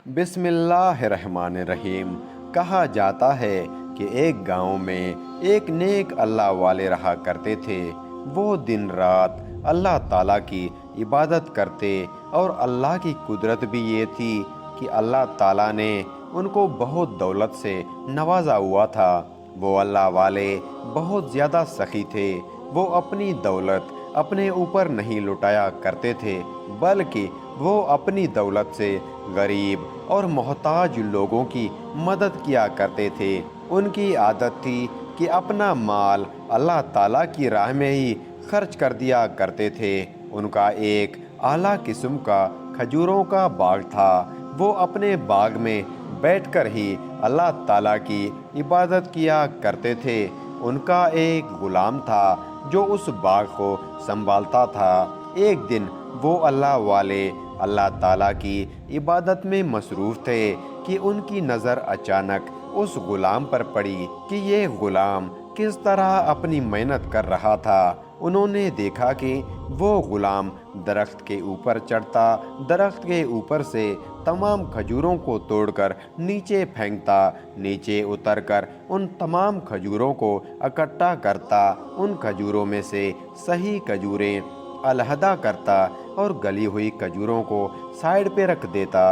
بسم اللہ الرحمن الرحیم۔ کہا جاتا ہے کہ ایک گاؤں میں ایک نیک اللہ والے رہا کرتے تھے۔ وہ دن رات اللہ تعالیٰ کی عبادت کرتے اور اللہ کی قدرت بھی یہ تھی کہ اللہ تعالیٰ نے ان کو بہت دولت سے نوازا ہوا تھا۔ وہ اللہ والے بہت زیادہ سخی تھے۔ وہ اپنی دولت اپنے اوپر نہیں لٹایا کرتے تھے، بلکہ وہ اپنی دولت سے غریب اور محتاج لوگوں کی مدد کیا کرتے تھے۔ ان کی عادت تھی کہ اپنا مال اللہ تعالیٰ کی راہ میں ہی خرچ کر دیا کرتے تھے۔ ان کا ایک اعلیٰ قسم کا کھجوروں کا باغ تھا۔ وہ اپنے باغ میں بیٹھ کر ہی اللہ تعالیٰ کی عبادت کیا کرتے تھے۔ ان کا ایک غلام تھا جو اس باغ کو سنبھالتا تھا۔ ایک دن وہ اللہ والے اللہ تعالیٰ کی عبادت میں مصروف تھے کہ ان کی نظر اچانک اس غلام پر پڑی کہ یہ غلام کس طرح اپنی محنت کر رہا تھا۔ انہوں نے دیکھا کہ وہ غلام درخت کے اوپر چڑھتا، درخت کے اوپر سے تمام کھجوروں کو توڑ کر نیچے پھینکتا، نیچے اتر کر ان تمام کھجوروں کو اکٹھا کرتا، ان کھجوروں میں سے صحیح کھجوریں علیحدہ کرتا اور گلی ہوئی کھجوروں کو سائیڈ پہ رکھ دیتا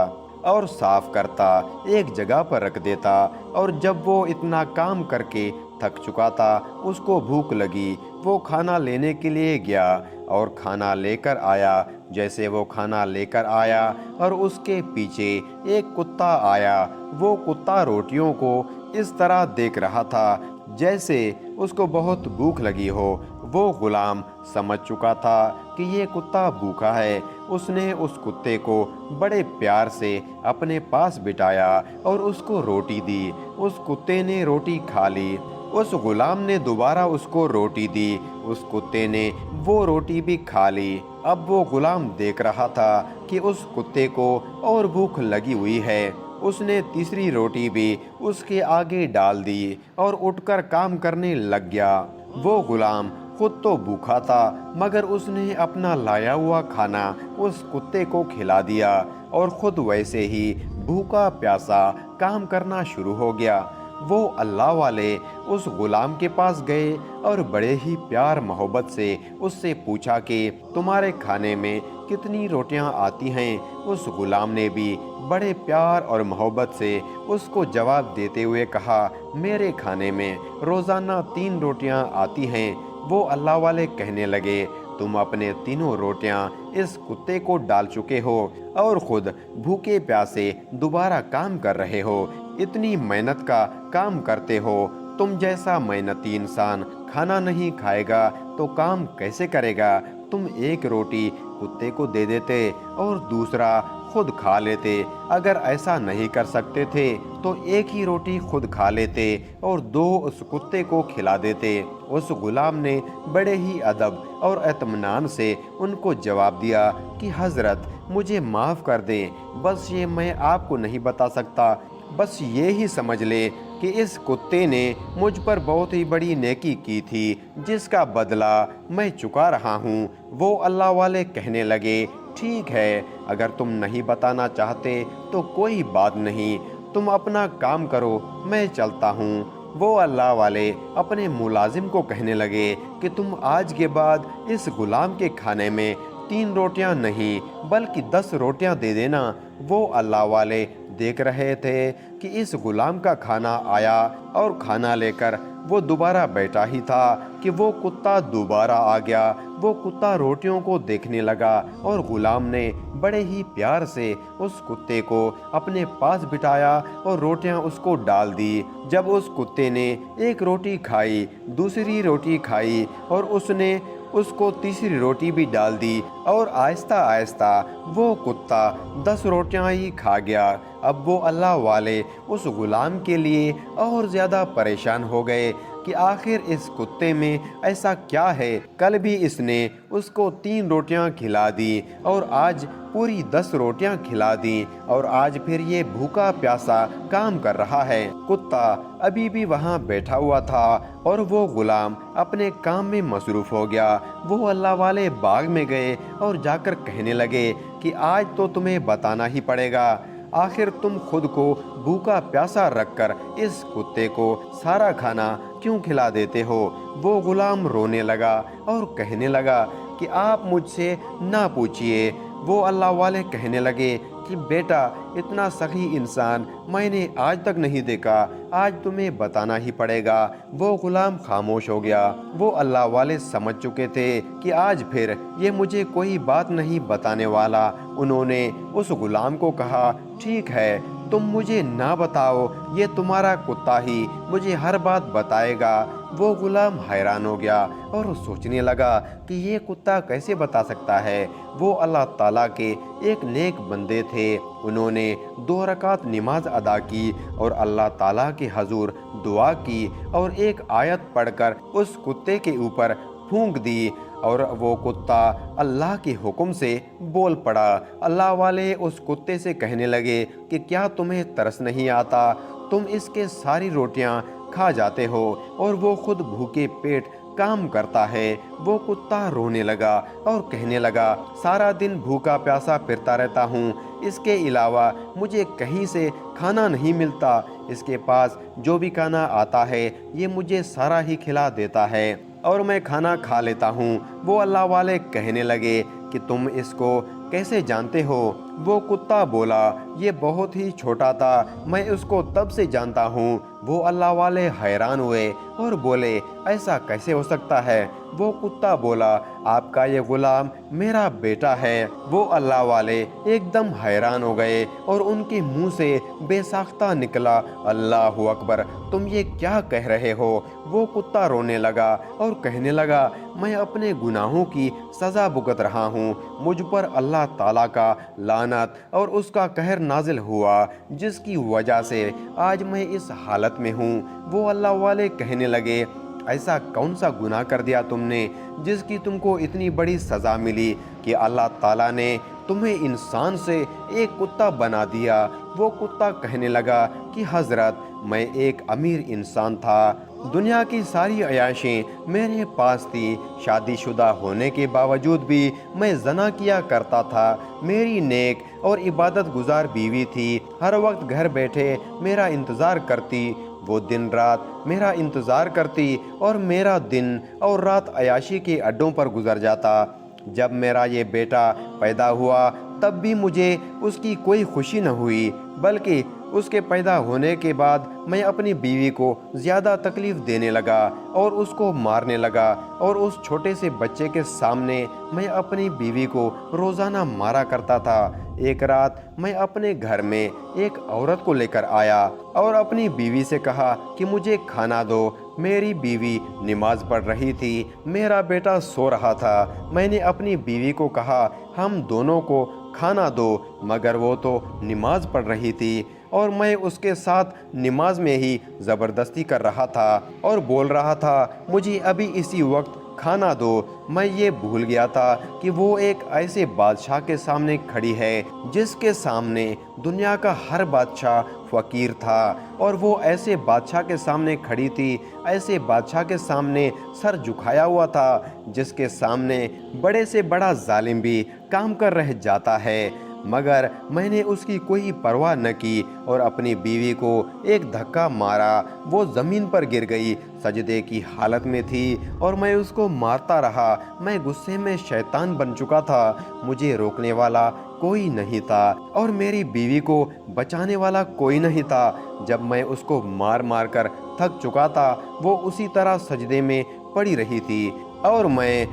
اور صاف کرتا، ایک جگہ پر رکھ دیتا۔ اور جب وہ اتنا کام کر کے تھک چکا تھا، اس کو بھوک لگی، وہ کھانا لینے کے لیے گیا اور کھانا لے کر آیا۔ جیسے وہ کھانا لے کر آیا اور اس کے پیچھے ایک کتا آیا۔ وہ کتا روٹیوں کو اس طرح دیکھ رہا تھا جیسے اس کو بہت بھوک لگی ہو۔ وہ غلام سمجھ چکا تھا کہ یہ کتا بھوکا ہے۔ اس نے اس کتے کو بڑے پیار سے اپنے پاس بٹھایا اور اس کو روٹی دی۔ اس کتے نے روٹی کھا لی۔ اس غلام نے دوبارہ اس کو روٹی دی۔ اس کتے نے وہ روٹی بھی کھا لی۔ اب وہ غلام دیکھ رہا تھا کہ اس کتے کو اور بھوک لگی ہوئی ہے۔ اس نے تیسری روٹی بھی اس کے آگے ڈال دی اور اٹھ کر کام کرنے لگ گیا۔ وہ غلام خود تو بھوکا تھا، مگر اس نے اپنا لایا ہوا کھانا اس کتے کو کھلا دیا اور خود ویسے ہی بھوکا پیاسا کام کرنا شروع ہو گیا۔ وہ اللہ والے اس غلام کے پاس گئے اور بڑے ہی پیار محبت سے اس سے پوچھا کہ تمہارے کھانے میں کتنی روٹیاں آتی ہیں؟ اس غلام نے بھی بڑے پیار اور محبت سے اس کو جواب دیتے ہوئے کہا، میرے کھانے میں روزانہ 3 روٹیاں آتی ہیں۔ وہ اللہ والے کہنے لگے، تم اپنے تینوں روٹیاں اس کتے کو ڈال چکے ہو اور خود بھوکے پیاسے دوبارہ کام کر رہے ہو۔ اتنی محنت کا کام کرتے ہو، تم جیسا محنتی انسان کھانا نہیں کھائے گا تو کام کیسے کرے گا؟ تم ایک روٹی کتے کو دے دیتے اور دوسرا خود کھا لیتے۔ اگر ایسا نہیں کر سکتے تھے تو ایک ہی روٹی خود کھا لیتے اور 2 اس کتے کو کھلا دیتے۔ اس غلام نے بڑے ہی ادب اور اطمینان سے ان کو جواب دیا کہ حضرت مجھے معاف کر دیں، بس یہ میں آپ کو نہیں بتا سکتا، بس یہ ہی سمجھ لے کہ اس کتے نے مجھ پر بہت ہی بڑی نیکی کی تھی جس کا بدلہ میں چکا رہا ہوں۔ وہ اللہ والے کہنے لگے، ٹھیک ہے، اگر تم نہیں بتانا چاہتے تو کوئی بات نہیں، تم اپنا کام کرو، میں چلتا ہوں۔ وہ اللہ والے اپنے ملازم کو کہنے لگے کہ تم آج کے بعد اس غلام کے کھانے میں 3 روٹیاں نہیں بلکہ 10 روٹیاں دے دینا۔ وہ اللہ والے دیکھ رہے تھے کہ اس غلام کا کھانا آیا اور کھانا لے کر وہ دوبارہ بیٹھا ہی تھا کہ وہ کتا دوبارہ آ گیا۔ وہ کتا روٹیوں کو دیکھنے لگا اور غلام نے بڑے ہی پیار سے اس کتے کو اپنے پاس بٹھایا اور روٹیاں اس کو ڈال دی۔ جب اس کتے نے ایک روٹی کھائی، دوسری روٹی کھائی اور اس نے اس کو تیسری روٹی بھی ڈال دی اور آہستہ آہستہ وہ کتا 10 روٹیاں ہی کھا گیا۔ اب وہ اللہ والے اس غلام کے لیے اور زیادہ پریشان ہو گئے کہ آخر اس کتے میں ایسا کیا ہے؟ کل بھی اس نے اس کو 3 روٹیاں کھلا دی اور آج پوری 10 روٹیاں کھلا دی اور آج پھر یہ بھوکا پیاسا کام کر رہا ہے۔ کتا ابھی بھی وہاں بیٹھا ہوا تھا اور وہ غلام اپنے کام میں مصروف ہو گیا۔ وہ اللہ والے باغ میں گئے اور جا کر کہنے لگے کہ آج تو تمہیں بتانا ہی پڑے گا، آخر تم خود کو بھوکا پیاسا رکھ کر اس کتے کو سارا کھانا کیوں کھلا دیتے ہو؟ وہ غلام رونے لگا اور کہنے لگا کہ آپ مجھ سے نہ پوچھئے۔ وہ اللہ والے کہنے لگے کہ بیٹا، اتنا سخی انسان میں نے آج تک نہیں دیکھا، آج تمہیں بتانا ہی پڑے گا۔ وہ غلام خاموش ہو گیا۔ وہ اللہ والے سمجھ چکے تھے کہ آج پھر یہ مجھے کوئی بات نہیں بتانے والا۔ انہوں نے اس غلام کو کہا، ٹھیک ہے، تم مجھے نہ بتاؤ، یہ تمہارا کتا ہی مجھے ہر بات بتائے گا۔ وہ غلام حیران ہو گیا اور سوچنے لگا کہ یہ کتا کیسے بتا سکتا ہے۔ وہ اللہ تعالیٰ کے ایک نیک بندے تھے۔ انہوں نے 2 رکعت نماز ادا کی اور اللہ تعالیٰ کے حضور دعا کی اور ایک آیت پڑھ کر اس کتے کے اوپر پھونک دی اور وہ کتا اللہ کے حکم سے بول پڑا۔ اللہ والے اس کتے سے کہنے لگے کہ کیا تمہیں ترس نہیں آتا؟ تم اس کے ساری روٹیاں کھا جاتے ہو اور وہ خود بھوکے پیٹ کام کرتا ہے۔ وہ کتا رونے لگا اور کہنے لگا، سارا دن بھوکا پیاسا پھرتا رہتا ہوں، اس کے علاوہ مجھے کہیں سے کھانا نہیں ملتا۔ اس کے پاس جو بھی کھانا آتا ہے یہ مجھے سارا ہی کھلا دیتا ہے اور میں کھانا کھا لیتا ہوں۔ وہ اللہ والے کہنے لگے کہ تم اس کو کیسے جانتے ہو؟ وہ کتا بولا، یہ بہت ہی چھوٹا تھا، میں اس کو تب سے جانتا ہوں۔ وہ اللہ والے حیران ہوئے اور بولے، ایسا کیسے ہو سکتا ہے؟ وہ کتا بولا، آپ کا یہ غلام میرا بیٹا ہے۔ وہ اللہ والے ایک دم حیران ہو گئے اور ان کے منہ سے بے ساختہ نکلا، اللہ اکبر، تم یہ کیا کہہ رہے ہو؟ وہ کتا رونے لگا اور کہنے لگا، میں اپنے گناہوں کی سزا بھگت رہا ہوں، مجھ پر اللہ تعالیٰ کا لعنت اور اس کا قہر نازل ہوا، جس کی وجہ سے آج میں اس حالت میں ہوں۔ وہ اللہ والے کہنے لگے، ایسا کون سا گناہ کر دیا تم نے جس کی تم کو اتنی بڑی سزا ملی کہ اللہ تعالیٰ نے تمہیں انسان سے ایک کتا بنا دیا؟ وہ کتا کہنے لگا کہ حضرت، میں ایک امیر انسان تھا، دنیا کی ساری عیاشیں میرے پاس تھی، شادی شدہ ہونے کے باوجود بھی میں زنا کیا کرتا تھا، میری نیک اور عبادت گزار بیوی تھی، ہر وقت گھر بیٹھے میرا انتظار کرتی، وہ دن رات میرا انتظار کرتی اور میرا دن اور رات عیاشی کے اڈوں پر گزر جاتا۔ جب میرا یہ بیٹا پیدا ہوا تب بھی مجھے اس کی کوئی خوشی نہ ہوئی، بلکہ اس کے پیدا ہونے کے بعد میں اپنی بیوی کو زیادہ تکلیف دینے لگا اور اس کو مارنے لگا، اور اس چھوٹے سے بچے کے سامنے میں اپنی بیوی کو روزانہ مارا کرتا تھا۔ ایک رات میں اپنے گھر میں ایک عورت کو لے کر آیا اور اپنی بیوی سے کہا کہ مجھے کھانا دو۔ میری بیوی نماز پڑھ رہی تھی، میرا بیٹا سو رہا تھا۔ میں نے اپنی بیوی کو کہا ہم دونوں کو کھانا دو، مگر وہ تو نماز پڑھ رہی تھی اور میں اس کے ساتھ نماز میں ہی زبردستی کر رہا تھا اور بول رہا تھا مجھے ابھی اسی وقت کھانا دو۔ میں یہ بھول گیا تھا کہ وہ ایک ایسے بادشاہ کے سامنے کھڑی ہے جس کے سامنے دنیا کا ہر بادشاہ فقیر تھا، اور وہ ایسے بادشاہ کے سامنے کھڑی تھی، ایسے بادشاہ کے سامنے سر جھکایا ہوا تھا جس کے سامنے بڑے سے بڑا ظالم بھی کام کر رہ جاتا ہے، مگر میں نے اس کی کوئی پرواہ نہ کی اور اپنی بیوی کو ایک دھکا مارا، وہ زمین پر گر گئی، سجدے کی حالت میں تھی اور میں اس کو مارتا رہا۔ میں غصے میں شیطان بن چکا تھا، مجھے روکنے والا کوئی نہیں تھا اور میری بیوی کو بچانے والا کوئی نہیں تھا۔ جب میں اس کو مار مار کر تھک چکا تھا، وہ اسی طرح سجدے میں پڑی رہی تھی، اور میں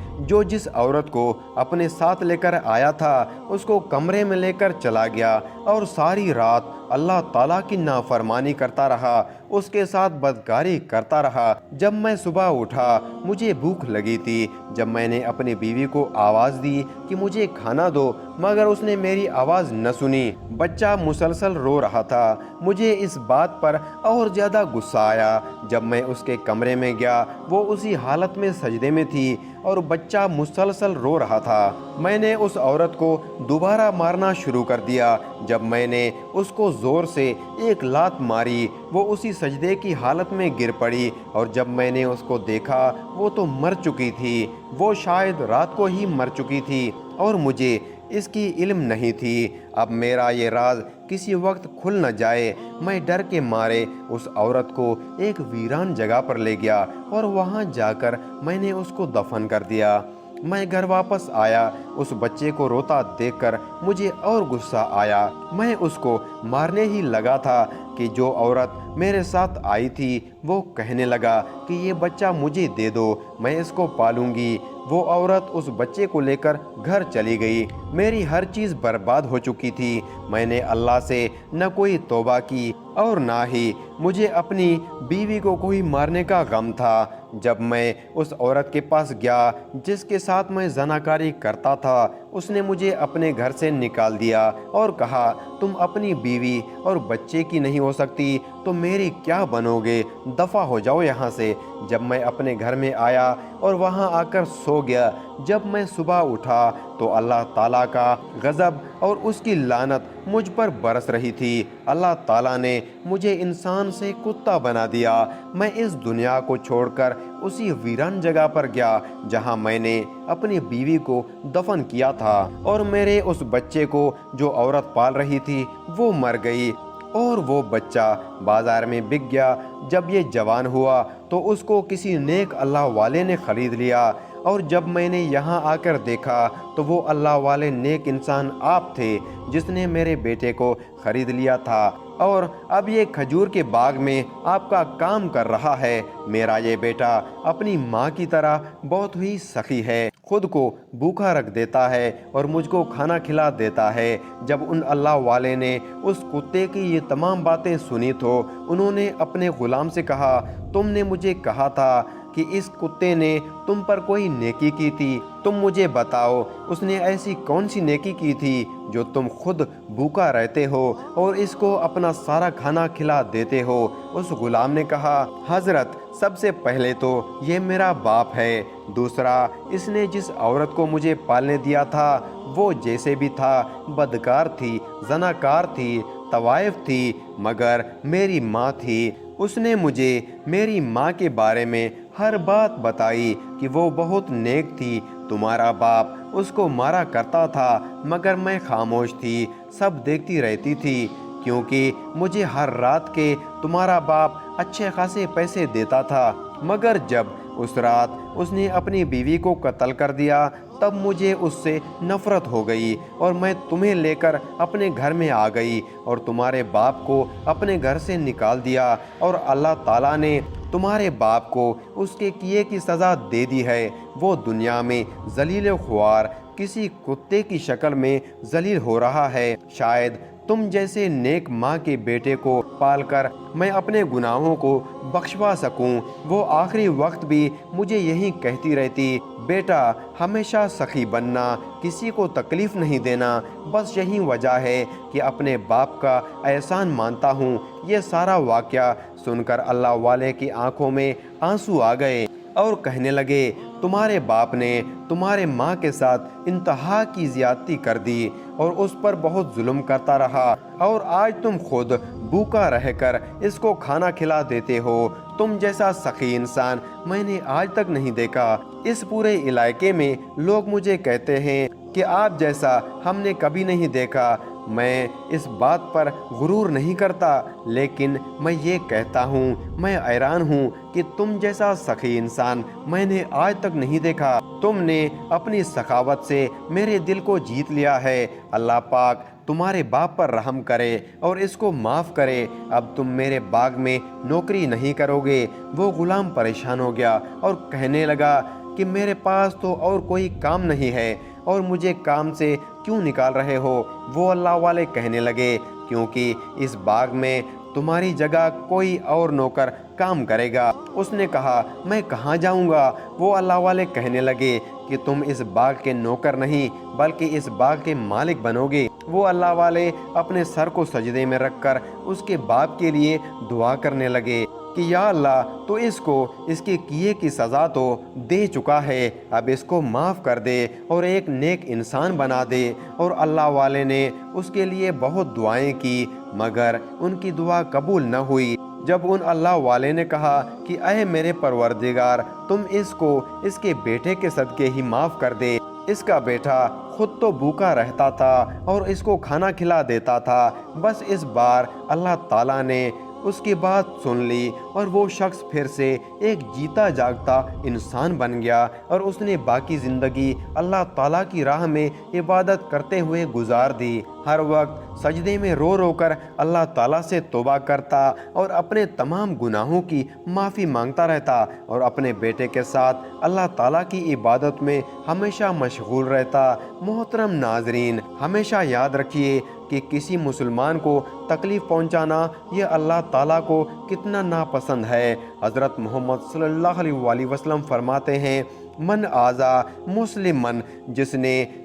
جس عورت کو اپنے ساتھ لے کر آیا تھا اس کو کمرے میں لے کر چلا گیا اور ساری رات اللہ تعالیٰ کی نافرمانی کرتا رہا، اس کے ساتھ بدکاری کرتا رہا۔ جب میں صبح اٹھا مجھے بھوک لگی تھی، جب میں نے اپنی بیوی کو آواز دی کہ مجھے کھانا دو، مگر اس نے میری آواز نہ سنی، بچہ مسلسل رو رہا تھا۔ مجھے اس بات پر اور زیادہ غصہ آیا۔ جب میں اس کے کمرے میں گیا وہ اسی حالت میں سجدے میں تھی اور بچہ مسلسل رو رہا تھا۔ میں نے اس عورت کو دوبارہ مارنا شروع کر دیا۔ جب میں نے اس کو زور سے ایک لات ماری وہ اسی سجدے کی حالت میں گر پڑی، اور جب میں نے اس کو دیکھا وہ تو مر چکی تھی، وہ شاید رات کو ہی مر چکی تھی اور مجھے اس کی علم نہیں تھی۔ اب میرا یہ راز کسی وقت کھل نہ جائے۔ میں ڈر کے مارے اس عورت کو ایک ویران جگہ پر لے گیا اور وہاں جا کر میں نے اس کو دفن کر دیا۔ میں گھر واپس آیا، اس بچے کو روتا دیکھ کر مجھے اور غصہ آیا۔ میں اس کو مارنے ہی لگا تھا کہ جو عورت میرے ساتھ آئی تھی وہ کہنے لگا کہ یہ بچہ مجھے دے دو، میں اس کو پالوں گی۔ وہ عورت اس بچے کو لے کر گھر چلی گئی۔ میری ہر چیز برباد ہو چکی تھی۔ میں نے اللہ سے نہ کوئی توبہ کی اور نہ ہی مجھے اپنی بیوی کو کوئی مارنے کا غم تھا۔ جب میں اس عورت کے پاس گیا جس کے ساتھ میں زناکاری کرتا تھا، اس نے مجھے اپنے گھر سے نکال دیا اور کہا تم اپنی بیوی اور بچے کی نہیں ہو سکتی تو میری کیا بنو گے، دفع ہو جاؤ یہاں سے۔ جب میں اپنے گھر میں آیا اور وہاں آ کر سو گیا، جب میں صبح اٹھا تو اللہ تعالیٰ کا غضب اور اس کی لعنت مجھ پر برس رہی تھی۔ اللہ تعالیٰ نے مجھے انسان سے کتا بنا دیا۔ میں اس دنیا کو چھوڑ کر اسی ویران جگہ پر گیا جہاں میں نے اپنی بیوی کو دفن کیا تھا، اور میرے اس بچے کو جو عورت پال رہی تھی وہ مر گئی، اور وہ بچہ بازار میں بک گیا۔ جب یہ جوان ہوا تو اس کو کسی نیک اللہ والے نے خرید لیا، اور جب میں نے یہاں آ کر دیکھا تو وہ اللہ والے نیک انسان آپ تھے جس نے میرے بیٹے کو خرید لیا تھا، اور اب یہ کھجور کے باغ میں آپ کا کام کر رہا ہے۔ میرا یہ بیٹا اپنی ماں کی طرح بہت ہی سخی ہے، خود کو بھوکا رکھ دیتا ہے اور مجھ کو کھانا کھلا دیتا ہے۔ جب ان اللہ والے نے اس کتے کی یہ تمام باتیں سنی تو انہوں نے اپنے غلام سے کہا تم نے مجھے کہا تھا کہ اس کتے نے تم پر کوئی نیکی کی تھی، تم مجھے بتاؤ اس نے ایسی کون سی نیکی کی تھی جو تم خود بھوکا رہتے ہو اور اس کو اپنا سارا کھانا کھلا دیتے ہو۔ اس غلام نے کہا حضرت سب سے پہلے تو یہ میرا باپ ہے، دوسرا اس نے جس عورت کو مجھے پالنے دیا تھا وہ جیسے بھی تھا بدکار تھی، زناکار تھی، طوائف تھی، مگر میری ماں تھی۔ اس نے مجھے میری ماں کے بارے میں ہر بات بتائی کہ وہ بہت نیک تھی۔ تمہارا باپ اس کو مارا کرتا تھا مگر میں خاموش تھی، سب دیکھتی رہتی تھی، کیونکہ مجھے ہر رات کے تمہارا باپ اچھے خاصے پیسے دیتا تھا۔ مگر جب اس رات اس نے اپنی بیوی کو قتل کر دیا تب مجھے اس سے نفرت ہو گئی اور میں تمہیں لے کر اپنے گھر میں آ گئی اور تمہارے باپ کو اپنے گھر سے نکال دیا، اور اللہ تعالیٰ نے تمہارے باپ کو اس کے کیے کی سزا دے دی ہے۔ وہ دنیا میں ذلیل خوار کسی کتے کی شکل میں ذلیل ہو رہا ہے۔ شاید تم جیسے نیک ماں کے بیٹے کو پال کر میں اپنے گناہوں کو بخشوا سکوں۔ وہ آخری وقت بھی مجھے یہی کہتی رہتی بیٹا ہمیشہ سخی بننا، کسی کو تکلیف نہیں دینا، بس یہی وجہ ہے کہ اپنے باپ کا احسان مانتا ہوں۔ یہ سارا واقعہ سن کر اللہ والے کی آنکھوں میں آنسو آ گئے اور کہنے لگے تمہارے باپ نے تمہارے ماں کے ساتھ انتہا کی زیادتی کر دی اور اس پر بہت ظلم کرتا رہا، اور آج تم خود بھوکا رہ کر اس کو کھانا کھلا دیتے ہو۔ تم جیسا سخی انسان میں نے آج تک نہیں دیکھا۔ اس پورے علاقے میں لوگ مجھے کہتے ہیں کہ آپ جیسا ہم نے کبھی نہیں دیکھا۔ میں اس بات پر غرور نہیں کرتا، لیکن میں یہ کہتا ہوں میں حیران ہوں کہ تم جیسا سخی انسان میں نے آج تک نہیں دیکھا۔ تم نے اپنی سخاوت سے میرے دل کو جیت لیا ہے۔ اللہ پاک تمہارے باپ پر رحم کرے اور اس کو معاف کرے۔ اب تم میرے باغ میں نوکری نہیں کرو گے۔ وہ غلام پریشان ہو گیا اور کہنے لگا کہ میرے پاس تو اور کوئی کام نہیں ہے اور مجھے کام سے کیوں نکال رہے ہو؟ وہ اللہ والے کہنے لگے کیونکہ اس باغ میں تمہاری جگہ کوئی اور نوکر کام کرے گا۔ اس نے کہا میں کہاں جاؤں گا؟ وہ اللہ والے کہنے لگے کہ تم اس باغ کے نوکر نہیں بلکہ اس باغ کے مالک بنو گے۔ وہ اللہ والے اپنے سر کو سجدے میں رکھ کر اس کے باپ کے لیے دعا کرنے لگے کہ یا اللہ تو اس کو اس کے کیے کی سزا تو دے چکا ہے، اب اس کو معاف کر دے اور ایک نیک انسان بنا دے۔ اور اللہ والے نے اس کے لیے بہت دعائیں کی مگر ان کی دعا قبول نہ ہوئی۔ جب ان اللہ والے نے کہا کہ اے میرے پروردگار تم اس کو اس کے بیٹے کے صدقے ہی معاف کر دے، اس کا بیٹا خود تو بھوکا رہتا تھا اور اس کو کھانا کھلا دیتا تھا۔ بس اس بار اللہ تعالیٰ نے اس کی بات سن لی اور وہ شخص پھر سے ایک جیتا جاگتا انسان بن گیا، اور اس نے باقی زندگی اللہ تعالیٰ کی راہ میں عبادت کرتے ہوئے گزار دی۔ ہر وقت سجدے میں رو رو کر اللہ تعالیٰ سے توبہ کرتا اور اپنے تمام گناہوں کی معافی مانگتا رہتا، اور اپنے بیٹے کے ساتھ اللہ تعالیٰ کی عبادت میں ہمیشہ مشغول رہتا۔ محترم ناظرین، ہمیشہ یاد رکھیے کہ کسی مسلمان کو تکلیف پہنچانا یہ اللہ تعالیٰ کو کتنا ناپسند ہے۔ حضرت محمد صلی اللہ علیہ وآلہ وسلم فرماتے ہیں، من آذا مسلمن،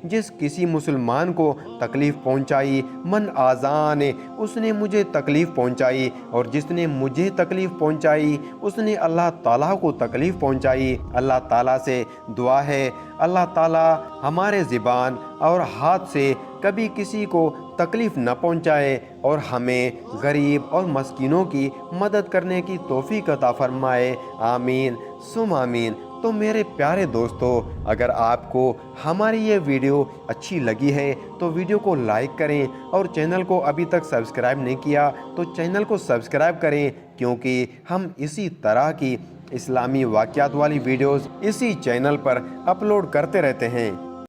جس کسی مسلمان کو تکلیف پہنچائی، من آذان، اس نے مجھے تکلیف پہنچائی، اور جس نے مجھے تکلیف پہنچائی اس نے اللہ تعالیٰ کو تکلیف پہنچائی۔ اللہ تعالیٰ سے دعا ہے اللہ تعالیٰ ہمارے زبان اور ہاتھ سے کبھی کسی کو تکلیف نہ پہنچائے، اور ہمیں غریب اور مسکینوں کی مدد کرنے کی توفیق عطا فرمائے، آمین ثم آمین۔ تو میرے پیارے دوستو، اگر آپ کو ہماری یہ ویڈیو اچھی لگی ہے تو ویڈیو کو لائک کریں، اور چینل کو ابھی تک سبسکرائب نہیں کیا تو چینل کو سبسکرائب کریں، کیونکہ ہم اسی طرح کی اسلامی واقعات والی ویڈیوز اسی چینل پر اپلوڈ کرتے رہتے ہیں۔